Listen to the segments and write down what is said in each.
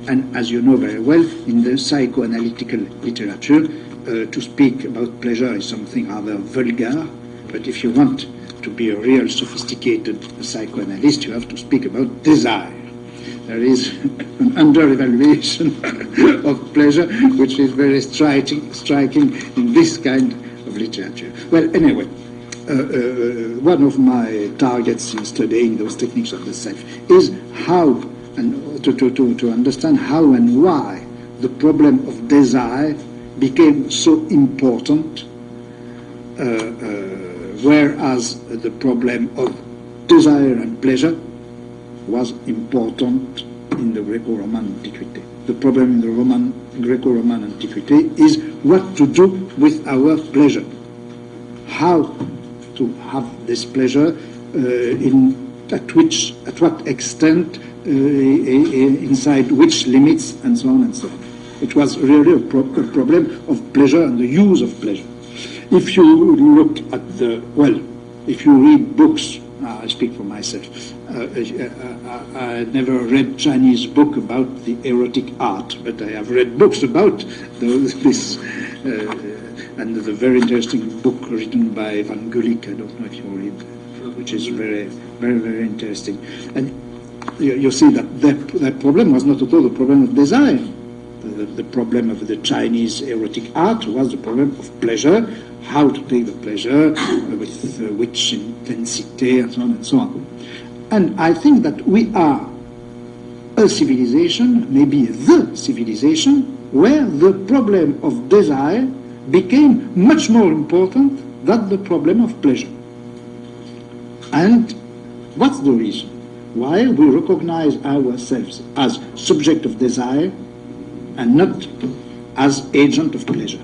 And as you know very well, in the psychoanalytical literature, to speak about pleasure is something rather vulgar, but if you want to be a real sophisticated psychoanalyst, you have to speak about desire. There is an under-evaluation of pleasure, which is very striking in this kind of literature. Well, anyway, one of my targets in studying those techniques of the self is how, and to understand how and why the problem of desire became so important, whereas the problem of desire and pleasure was important in the Greco-Roman antiquity. The problem in the Greco-Roman antiquity is what to do with our pleasure, how to have this pleasure, at what extent, inside which limits, and so on and so on. It was really a problem of pleasure and the use of pleasure. If you look at if you read books, I speak for myself, I never read Chinese book about the erotic art, but I have read books about this, and the very interesting book written by Van Gulik, I don't know if you read, which is very, very, very interesting. And you see that that problem was not at all the problem of desire. The problem of the Chinese erotic art was the problem of pleasure, how to take the pleasure, with which intensity, and so on and so on. And I think that we are a civilization, maybe the civilization, where the problem of desire became much more important than the problem of pleasure. And what's the reason? Why we recognize ourselves as subject of desire and not as agent of pleasure.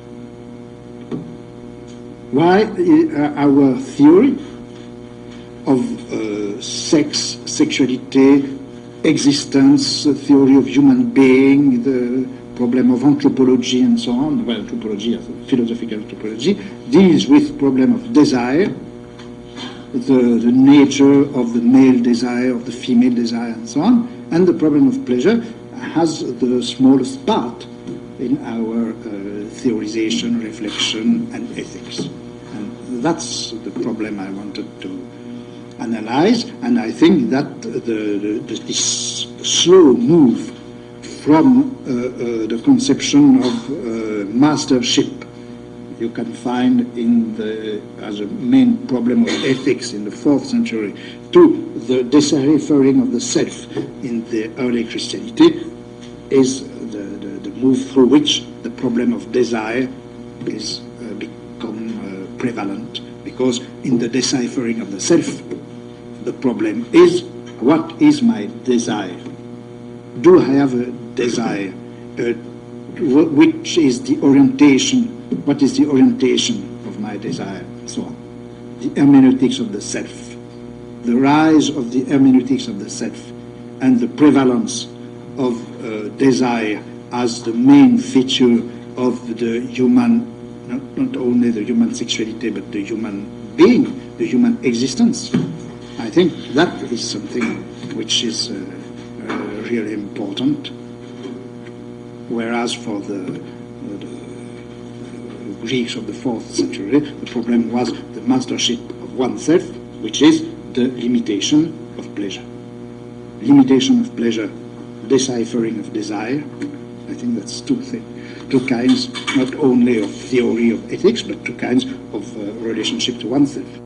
Why our theory of sex, sexuality, existence, theory of human being, the problem of anthropology and so on, well, anthropology, philosophical anthropology, deals with problem of desire, the nature of the male desire, of the female desire, and so on, and the problem of pleasure has the smallest part in our theorization, reflection, and ethics. And that's the problem I wanted to analyze, and I think that this slow move from the conception of mastership you can find as a main problem of ethics in the 4th century to the deciphering of the self in the early Christianity is the move through which the problem of desire is become prevalent, because in the deciphering of the self the problem is, what is my desire? Do I have a desire? Which is the orientation? What is the orientation of my desire? And so on. The hermeneutics of the self, the rise of the hermeneutics of the self, and the prevalence of desire as the main feature of the human, not only the human sexuality, but the human being, the human existence. I think that is something which is really important, whereas for the Greeks of the 4th century, the problem was the mastership of oneself, which is the limitation of pleasure. Limitation of pleasure, deciphering of desire. I think that's two kinds, not only of theory of ethics, but two kinds of relationship to oneself.